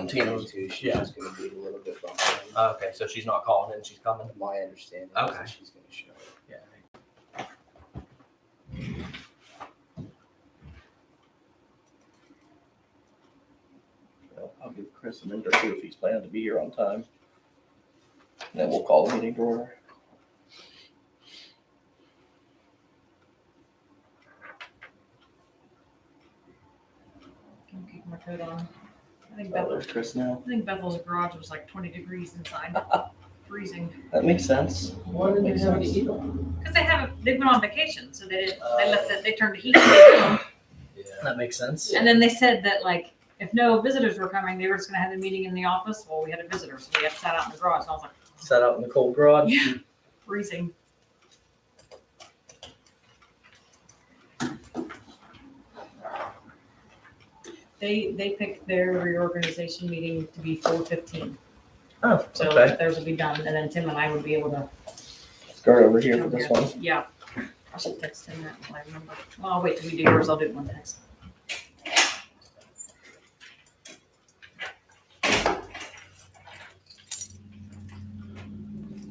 Tina was, She's yeah. just gonna be a little bit behind. Okay, so she's not calling in, she's coming. My understanding is Okay. that she's gonna show up. Yeah. Well, I'll give Chris a minute or two if he's planning to be here on time. And then we'll call the meeting to order. I'll keep my coat on. I think Oh, there's Chris now. Bethel's garage was like 20 degrees inside. Freezing. That makes sense. Why didn't they have any heat on? Because they've been on vacation, so they turned the heat on. Yeah. That makes sense. And then they said that like if no visitors were coming, they were just gonna have a meeting in the office. Well, we had a visitor, so we had to sat out in the garage. And I was like, Sat out in the cold garage. yeah, freezing. They picked their reorganization meeting to be 4:15. Oh, So okay. theirs will be done, and then Tim and I would be able to. Start over here for this one. Yeah. I should text him that when I remember. Well, I'll wait till we do yours. I'll do it one text.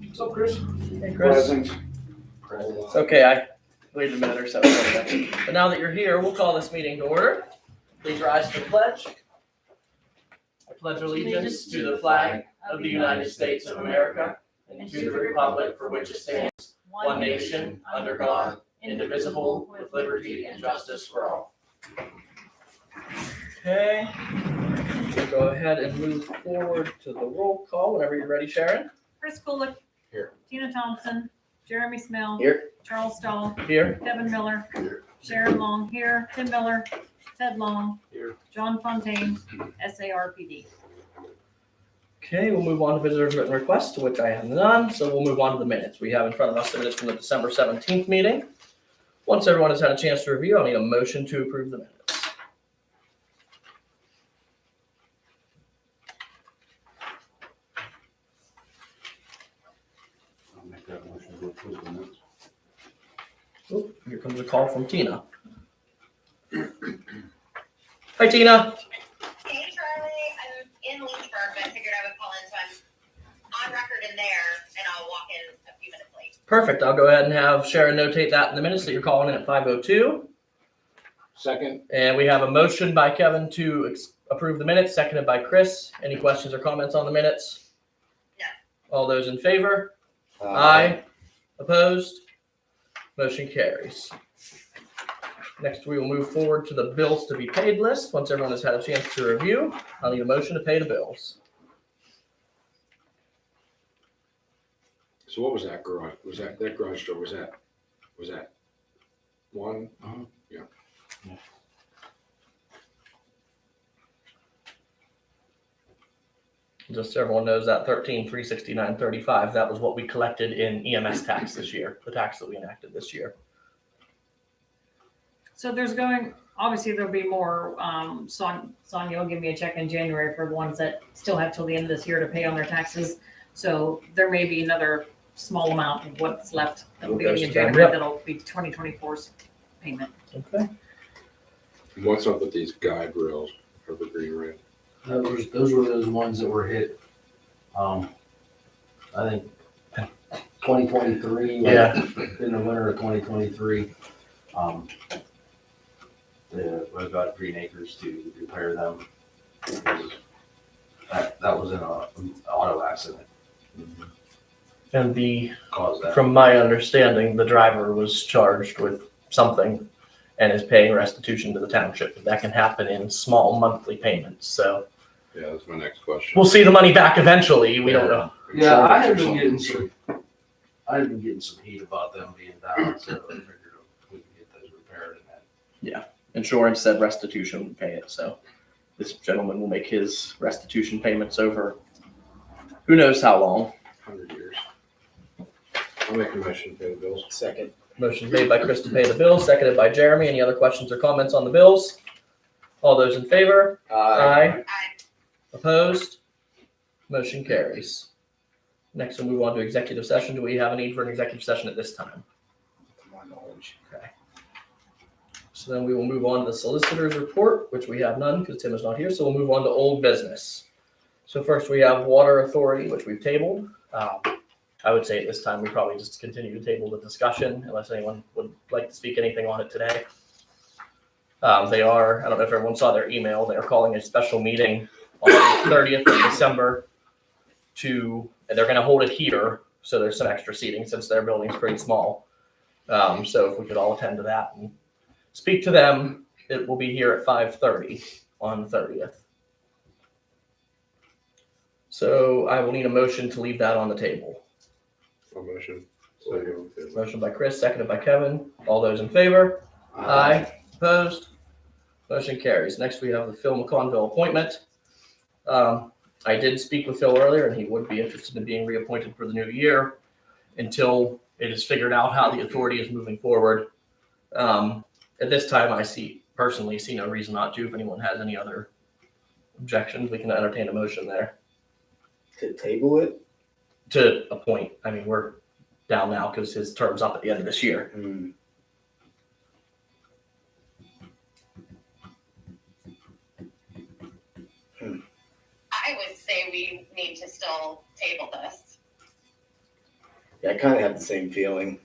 What's up, Chris? Hey, Chris. Present. It's okay, I waited a minute or so. But now that you're here, we'll call this meeting to order. Please rise to the pledge. I pledge allegiance to the flag of the United States of America and to the republic for which it stands, one nation, under God, indivisible, with liberty and justice for all. Okay, we'll go ahead and move forward to the roll call whenever you're ready, Sharon. Chris Kulik. Here. Tina Thompson. Jeremy Smell. Here. Charles Stahl. Here. Kevin Miller. Here. Sharon Long here. Tim Miller. Ted Long. Here. John Fontaine. SARPD. Okay, we'll move on to visitors' written requests, to which I have none, so we'll move on to the minutes. We have in front of us the minutes from the December 17th meeting. Once everyone has had a chance to review, I'll need a motion to approve the minutes. I'll make that motion to approve the minutes. Oh, here comes a call from Tina. Hi, Tina. Hey Charlie, I'm in Lynchburg, but I figured I would call in, so I'm on record in there, and I'll walk in a few minutes late. Perfect. I'll go ahead and have Sharon notate that in the minutes that you're calling in at 5:02. Second. And we have a motion by Kevin to approve the minutes, seconded by Chris. Any questions or comments on the minutes? No. All those in favor? Aye. Opposed? Motion carries. Next, we will move forward to the bills to be paid list. Once everyone has had a chance to review, I'll need a motion to pay the bills. So what was that garage? Was that garage door? Was that one? Yeah. Just so everyone knows, that $13,369.35, that was what we collected in EMS tax this year, the tax that we enacted this year. So obviously there'll be more. Sonia will give me a check in January for the ones that still have till the end of this year to pay on their taxes. So there may be another small amount of what's left at the beginning of January that'll be 2024's payment. Okay. What's up with these guide rails, evergreen rail? Those were those ones that were hit, I think, 2023. Yeah. In the winter of 2023. It was about Green Acres to repair them. That was in an auto accident. And Caused that. from my understanding, the driver was charged with something and is paying restitution to the township. That can happen in small monthly payments, so Yeah, that's my next question. we'll see the money back eventually. We don't know. Yeah, I had Insurance or been getting some heat about them being down, so I figured we could get those repaired and that. Insurance said restitution would pay it, so this gentleman will make his restitution payments over who knows how long. 100 years. I'll make a motion to pay the bills. Second. Motion made by Chris to pay the bills, seconded by Jeremy. Any other questions or comments on the bills? All those in favor? Aye. Opposed? Motion carries. Next, we'll move on to executive session. Do we have a need for an executive session at this time? To my knowledge. Okay. So then we will move on to the solicitor's report, which we have none because Tim is not here. So we'll move on to old business. So first we have Water Authority, which we've tabled. I would say at this time, we probably just continue to table the discussion unless anyone would like to speak anything on it today. They are, I don't know if everyone saw their email, they're calling a special meeting on the 30th of December and they're gonna hold it here, so there's some extra seating since their building's pretty small. So if we could all attend to that and speak to them, it will be here at 5:30 on the 30th. So I will need a motion to leave that on the table. A motion. Motion by Chris, seconded by Kevin. All those in favor? Aye. Opposed? Motion carries. Next, we have the Phil McConville appointment. I did speak with Phil earlier, and he would be interested in being reappointed for the new year until it is figured out how the authority is moving forward. At this time, I personally see no reason not to. If anyone has any other objections, we can entertain a motion there To table it? to appoint. I mean, we're down now because his term's up at the end of this year. I would say we need to still table this. Yeah, I kind of have the same feeling.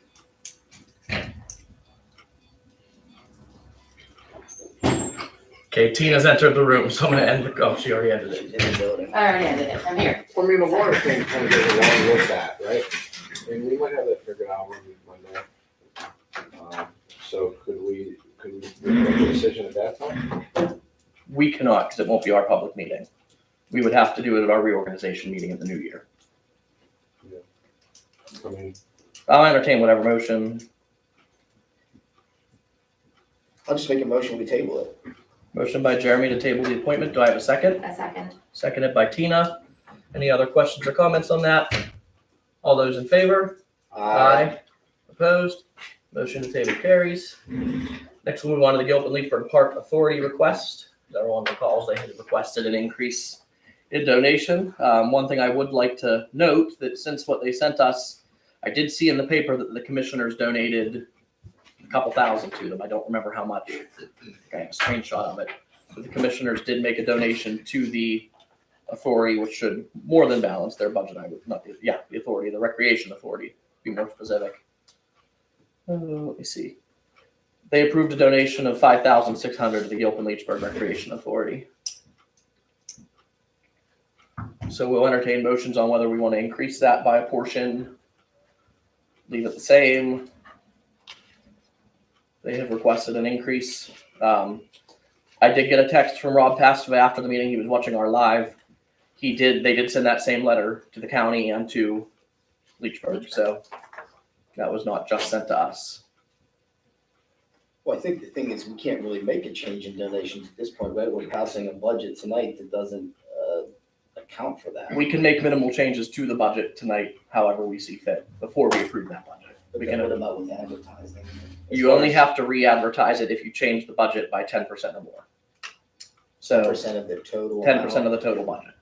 Okay, Tina's entered the room, so I'm gonna end the, she already ended it. In the building. I already ended it. I'm here. I mean, the water thing kind of goes along with that, right? I mean, we might have that figured out when we, so could we make a decision at that time? We cannot, because it won't be our public meeting. We would have to do it at our reorganization meeting in the new year. I mean, I'll entertain whatever motion. I'll just make a motion, we table it. Motion by Jeremy to table the appointment. Do I have a second? A second. Seconded by Tina. Any other questions or comments on that? All those in favor? Opposed? Motion to table carries. Next, we'll move on to the Gilpin Leechburg Park Authority request. As everyone recalls, they had requested an increase in donation. One thing I would like to note that since what they sent us, I did see in the paper that the commissioners donated a couple thousand to them. I don't remember how much. I have a screenshot of it. But the commissioners did make a donation to the authority, which should more than balance their budget. The authority, the recreation authority, to be more specific. Let me see. They approved a donation of $5,600 to the Gilpin Leechburg Recreation Authority. So we'll entertain motions on whether we want to increase that by a portion, leave it the same. They have requested an increase. I did get a text from Rob Pastava after the meeting. He was watching our live. They did send that same letter to the county and to Leechburg. So that was not just sent to us. Well, I think the thing is, we can't really make a change in donations at this point, right? We're passing a budget tonight that doesn't account for that. We can make minimal changes to the budget tonight, however we see fit, before we approve that budget. But then what about with advertising? You only have to re-advertise it if you change the budget by 10% or more. So 10% of the total. 10% of the total budget.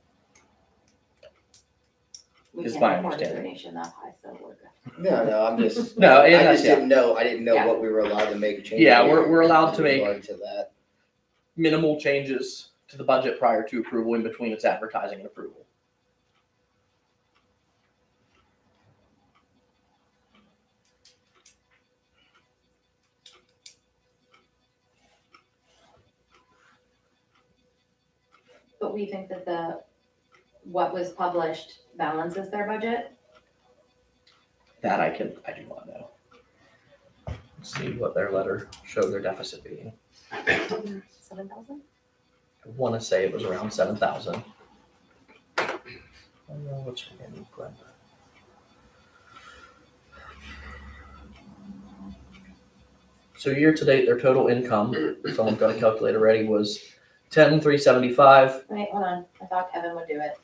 We Is can't my afford a understanding. donation that high, so we're good. No, I'm just. No, I it just is, yeah. didn't know. I didn't know Yeah. what we were allowed to make changes. Yeah, we're allowed to in make regard to that. minimal changes to the budget prior to approval in between its advertising and approval. But we think that what was published balances their budget. That I do not know. Let's see what their letter showed their deficit being. 7,000? I want to say it was around 7,000. What's her name? Glenn? So year to date, their total income, someone's got a calculator ready, was 10,375. Wait, hold on. I thought Kevin would do it.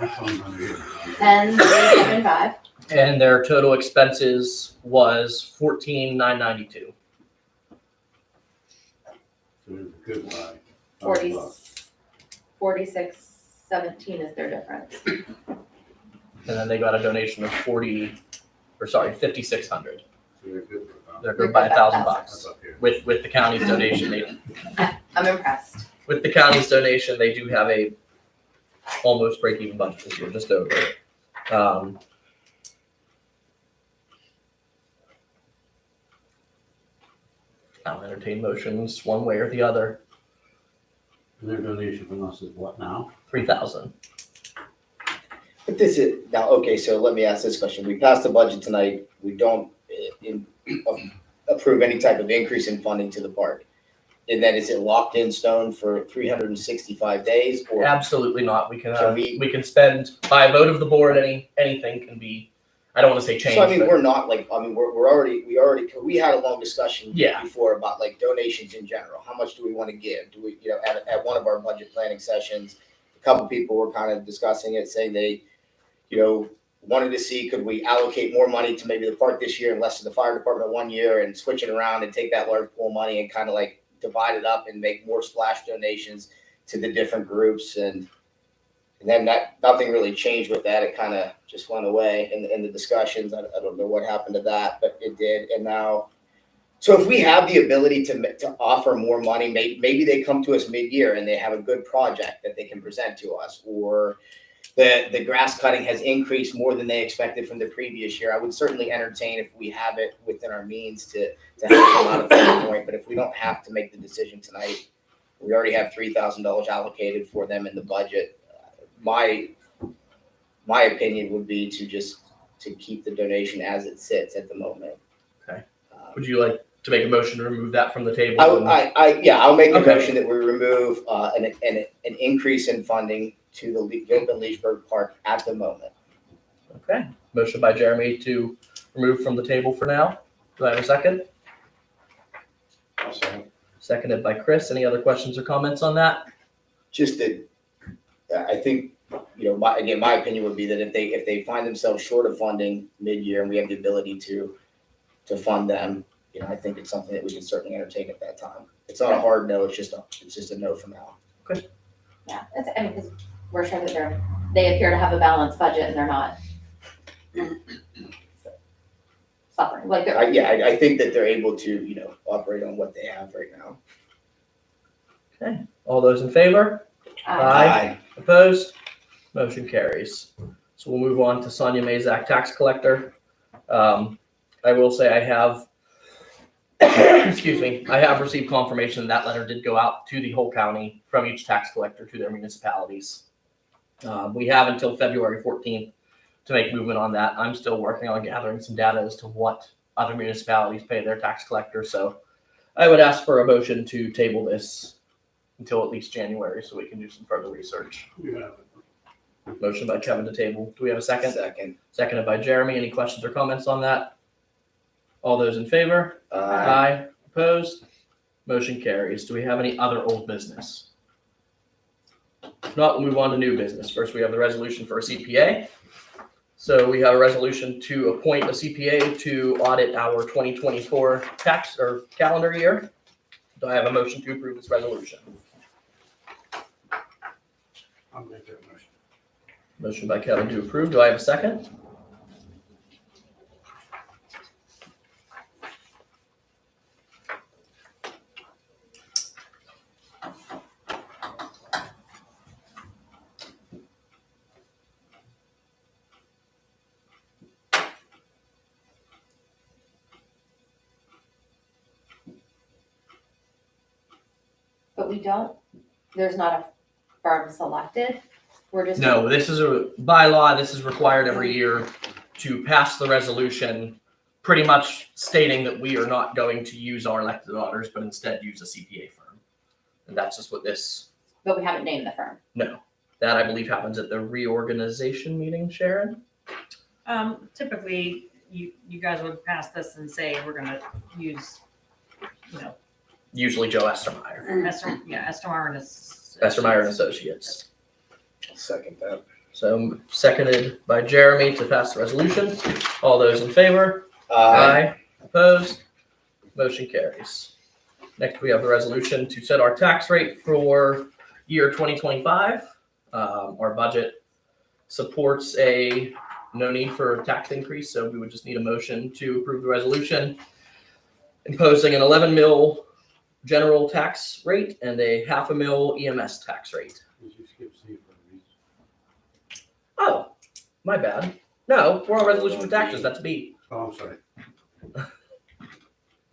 10,375. And their total expenses was 14,992. Good line. 4617 is their difference. And then they got a donation of 5,600. They're good by $1,000 That's up here. with the county's donation. I'm impressed. With the county's donation, they do have a almost break even budget this year, just over. I'll entertain motions one way or the other. Their donation from us is what now? 3,000. But this is, now, okay, so let me ask this question. We passed the budget tonight. We don't approve any type of increase in funding to the park. And then is it locked in stone for 365 days or? Absolutely not. We can Can we- we can spend by a vote of the board. Anything can be. I don't want to say change. So I mean, but we're not like, I mean, we had a long discussion Yeah. before about like donations in general. How much do we want to give? Do we, at one of our budget planning sessions, a couple people were kind of discussing it, saying they, wanted to see, could we allocate more money to maybe the park this year and less to the fire department one year and switch it around and take that large pool of money and kind of like divide it up and make more splash donations to the different groups. And then nothing really changed with that. It kind of just went away in the discussions. I don't know what happened to that, but it did. And now, so if we have the ability to offer more money, maybe they come to us mid-year and they have a good project that they can present to us, or the grass cutting has increased more than they expected from the previous year. I would certainly entertain if we have it within our means to help them out at that point. But if we don't have to make the decision tonight, we already have $3,000 allocated for them in the budget. My opinion would be to keep the donation as it sits at the moment. Okay. Would you like to make a motion to remove that from the table? I'll make a Okay. motion that we remove an increase in funding to the Gilpin Leechburg Park at the moment. Okay. Motion by Jeremy to remove from the table for now. Do I have a second? I'll say. Seconded by Chris. Any other questions or comments on that? Just that, I think, my opinion would be that if they find themselves short of funding mid-year and we have the ability to fund them, I think it's something that we can certainly entertain at that time. It's not a hard no, it's just a no for now. Yeah, because we're sure that they appear to have a balanced budget and they're not suffering, like they're. I think that they're able to, operate on what they have right now. All those in favor? Aye. Opposed? Motion carries. So we'll move on to Sonia Mazak, tax collector. I will say I have, excuse me, I have received confirmation that letter did go out to the whole county from each tax collector to their municipalities. We have until February 14th to make movement on that. I'm still working on gathering some data as to what other municipalities pay their tax collectors. So I would ask for a motion to table this until at least January so we can do some further research. You have it. Motion by Kevin to table. Do we have a second? Second. Seconded by Jeremy. Any questions or comments on that? All those in favor? Aye. Opposed? Motion carries. Do we have any other old business? If not, we'll move on to new business. First, we have the resolution for a CPA. So we have a resolution to appoint a CPA to audit our 2024 tax or calendar year. Do I have a motion to approve this resolution? I'll make that motion. Motion by Kevin to approve. Do I have a second? But there's not a firm selected, we're just. No, this is a bylaw. This is required every year to pass the resolution, pretty much stating that we are not going to use our elected auditors, but instead use a CPA firm. And that's just what this, But we haven't named the firm. that I believe happens at the reorganization meeting, Sharon? Typically, you guys would pass this and say, we're gonna use, Usually Joe Estermeyer. Estermeyer and Estermeyer and Associates. Second that. So seconded by Jeremy to pass the resolution. All those in favor? Opposed? Motion carries. Next, we have the resolution to set our tax rate for year 2025. Our budget supports no need for a tax increase, so we would just need a motion to approve the resolution imposing an 11 mil general tax rate and a half a mil EMS tax rate. Did you skip C for a reason? Oh, my bad. No, we're on resolution for taxes, that's B. Oh, I'm sorry.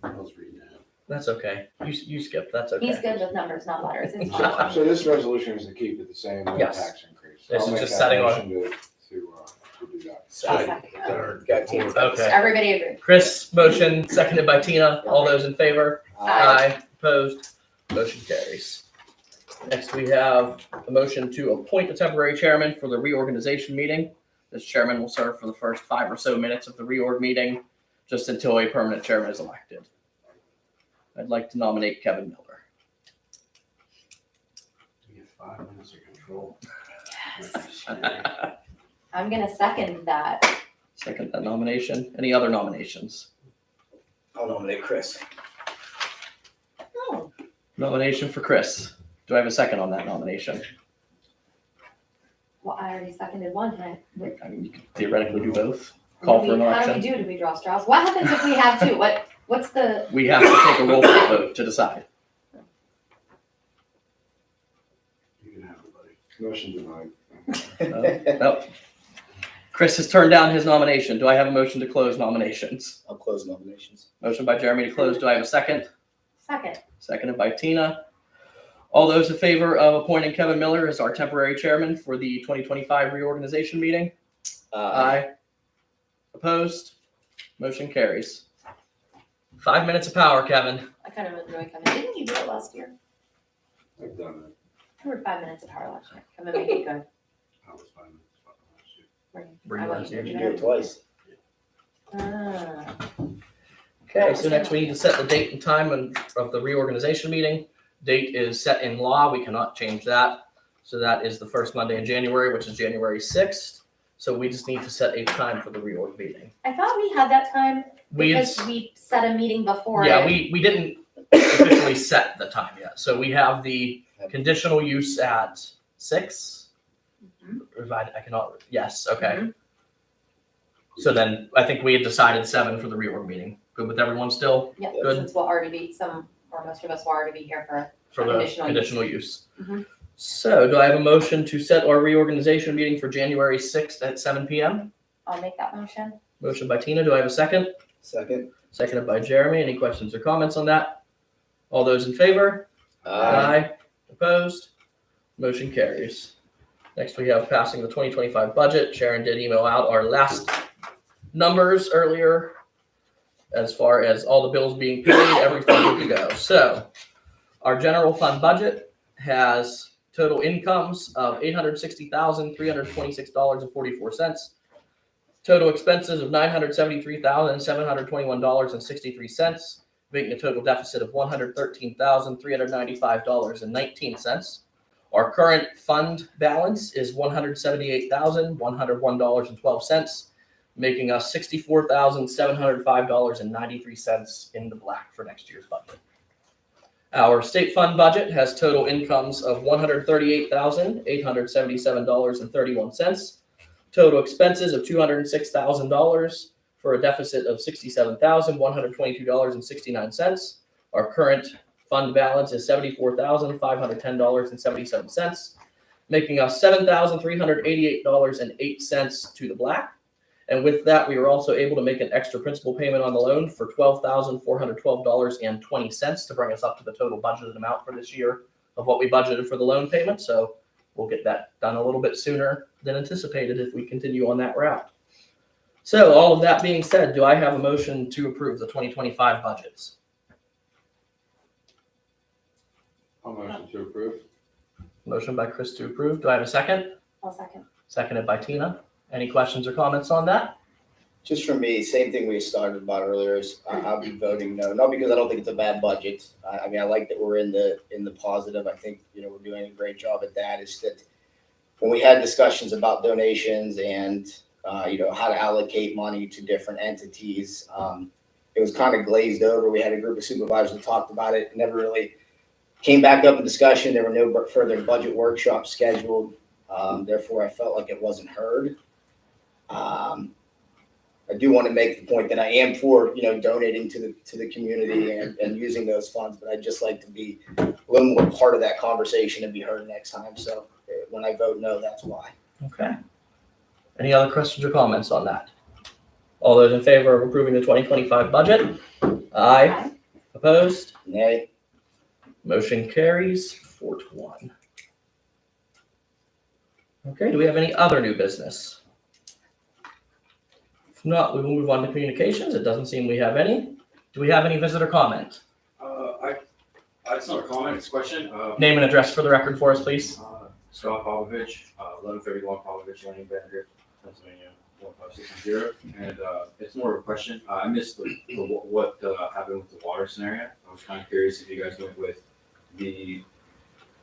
I was reading that. That's okay. You skipped, that's He's okay. good with numbers, not letters. It's fine. So this resolution is to keep it the same, no Yes. tax increase. This I'll is make just that setting on- motion to do that. So, got teams. Okay. Everybody agree? Chris, motion, seconded by Tina. All those in favor? Aye. Opposed? Motion carries. Next, we have a motion to appoint a temporary chairman for the reorganization meeting. This chairman will serve for the first 5 or so minutes of the reorg meeting, just until a permanent chairman is elected. I'd like to nominate Kevin Miller. You get 5 minutes of control. Yes. I'm gonna second that. Second that nomination. Any other nominations? I'll nominate Chris. Oh, Nomination for Chris. Do I have a second on that nomination? well, I already seconded one, can I? I mean, you could theoretically do both. Call for an How do we election. do we draw straws? What happens if we have two? What's the, We have to take a roll call vote to decide. You can have it, buddy. Motion denied. Nope. Chris has turned down his nomination. Do I have a motion to close nominations? I'll close nominations. Motion by Jeremy to close. Do I have a second? second? Seconded by Tina. All those in favor of appointing Kevin Miller as our temporary chairman for the 2025 reorganization meeting? Aye. Opposed? Motion carries. 5 minutes of power, Kevin. I kind of enjoy coming. Didn't you do it last year? I've done it. You were 5 minutes of power last year. Come and make it good. I was 5 minutes last year. Were you I last wasn't year? You here. can do it twice. Ah, Okay, so next we need to set the date and time of the reorganization meeting. Date is set in law. We cannot change that. So that is the first Monday in January, which is January 6th. So we just need to set a time for the reorg meeting. I thought we had that time because We, we set a meeting before. yeah, it. we didn't officially set the time yet. So we have the conditional use at 6. Mhm. I cannot, yes, okay. Mhm. So then I think we had decided 7 for the reorg meeting. Good with everyone still Yeah, Good. since we'll already be, some, or most of us will already be here for, for the Conditional use. conditional use? Mhm. So do I have a motion to set our reorganization meeting for January 6th at 7 p.m.? I'll make that motion. Motion by Tina. Do I have a second? Second. Seconded by Jeremy. Any questions or comments on that? All those in favor? Opposed? Motion carries. Next, we have passing the 2025 budget. Sharon did email out our last numbers earlier as far as all the bills being paid, everything good to go. So our general fund budget has total incomes of $860,326.44. Total expenses of $973,721.63, making a total deficit of $113,395.19. Our current fund balance is $178,101.12, making us $64,705.93 in the black for next year's budget. Our state fund budget has total incomes of $138,877.31. Total expenses of $206,000 for a deficit of $67,122.69. Our current fund balance is $74,510.77, making us $7,388.08 to the black. And with that, we were also able to make an extra principal payment on the loan for $12,412.20 to bring us up to the total budgeted amount for this year of what we budgeted for the loan payment. So we'll get that done a little bit sooner than anticipated if we continue on that route. So all of that being said, do I have a motion to approve the 2025 budgets? I'll motion to approve. Motion by Chris to approve. Do I have a second? I'll second. Seconded by Tina. Any questions or comments on that? Just for me, same thing we started about earlier is I'll be voting no, not because I don't think it's a bad budget. I mean, I like that we're in the positive. I think, we're doing a great job at that. Is that when we had discussions about donations and, how to allocate money to different entities, it was kind of glazed over. We had a group of supervisors that talked about it, never really came back up in discussion. There were no further budget workshops scheduled. Therefore, I felt like it wasn't heard. I do want to make the point that I am for, donating to the community and using those funds, but I'd just like to be a little more part of that conversation and be heard next time. So when I vote no, that's why. Okay. Any other questions or comments on that? All those in favor of approving the 2025 budget? Aye. Opposed? Nay. Motion carries 4-1. Okay, do we have any other new business? If not, we will move on to communications. It doesn't seem we have any. Do we have any visitor comment? It's not a comment, it's a question. Name and address for the record for us, please. Scott Popovich, 1131 Popovich Lane, Bangor, Pennsylvania, 15610. And it's more of a question. I missed what happened with the water scenario. I was kind of curious if you guys went with the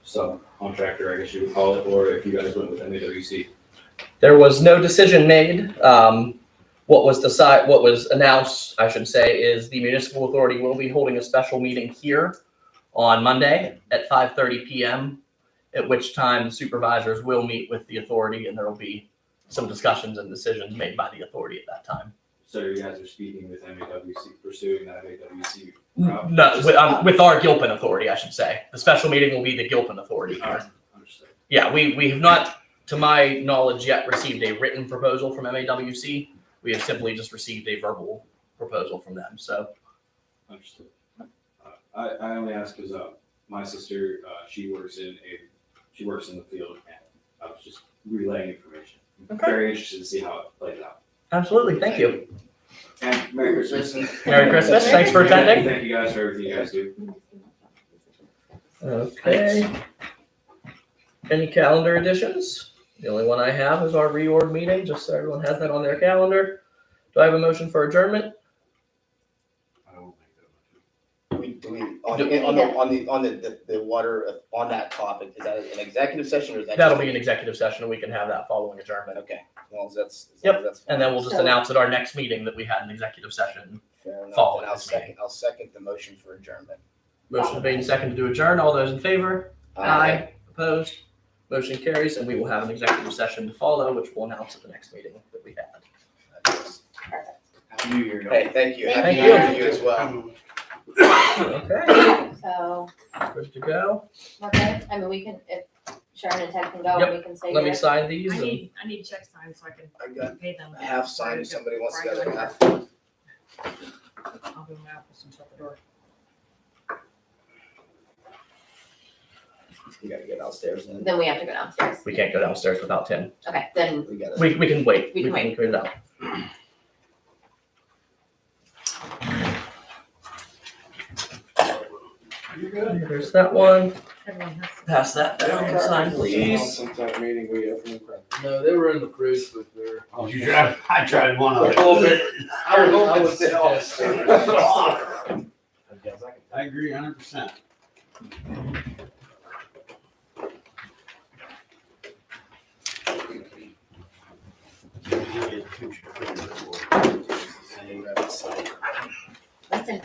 subcontractor, I guess you would call it, or if you guys went with MAWC. There was no decision made. What was announced, I should say, is the municipal authority will be holding a special meeting here on Monday at 5:30 p.m., at which time the supervisors will meet with the authority and there will be some discussions and decisions made by the authority at that time. So you guys are speaking with MAWC, pursuing that MAWC route? No, with our Gilpin authority, I should say. The special meeting will be the Gilpin authority here. Understood. Yeah, we have not, to my knowledge, yet received a written proposal from MAWC. We have simply just received a verbal proposal from them, so. Understood. I only ask because my sister, she works in the field, and I was just relaying information. I'm Okay. very interested to see how it plays out. Absolutely, thank you. And Merry Christmas. Merry Christmas, thanks for attending. Thank you guys for everything you guys do. Okay. Any calendar additions? The only one I have is our reorg meeting, just so everyone has that on their calendar. Do I have a motion for adjournment? I will make that motion. On the water, on that topic, is that an executive session or is that? That'll be an executive session, and we can have that following adjournment. Okay, as long as that's. And then we'll just announce at our next meeting that we had an executive session. Fair enough. Following And this meeting. I'll second the motion for adjournment. Motion made and seconded to adjourn. All those in favor? Opposed? Motion carries, and we will have an executive session to follow, which we'll announce at the next meeting that we had. Happy New Year, y'all. Hey, thank you. Thank Happy you. New Year to you as well. Okay, So, good to go. we're good, I mean, we can, if Sharon and Ted can go, Yep. and we can say. Let me here. sign these I and need check signed so I can I got pay them. a half signed if somebody wants to Regular. go half. I'll go in my office and shut the door. We gotta get downstairs and Then we have to go downstairs. we can't go downstairs without Tim. Okay, then, we gotta. We can wait. We can wait. Clear it out. There's that one. Everyone has to. Pass that down and sign, please. Since that meeting, we have no problem. No, they were in the fridge with their. You tried, I tried one of A little them. bit. I would suggest. I agree 100%. listen,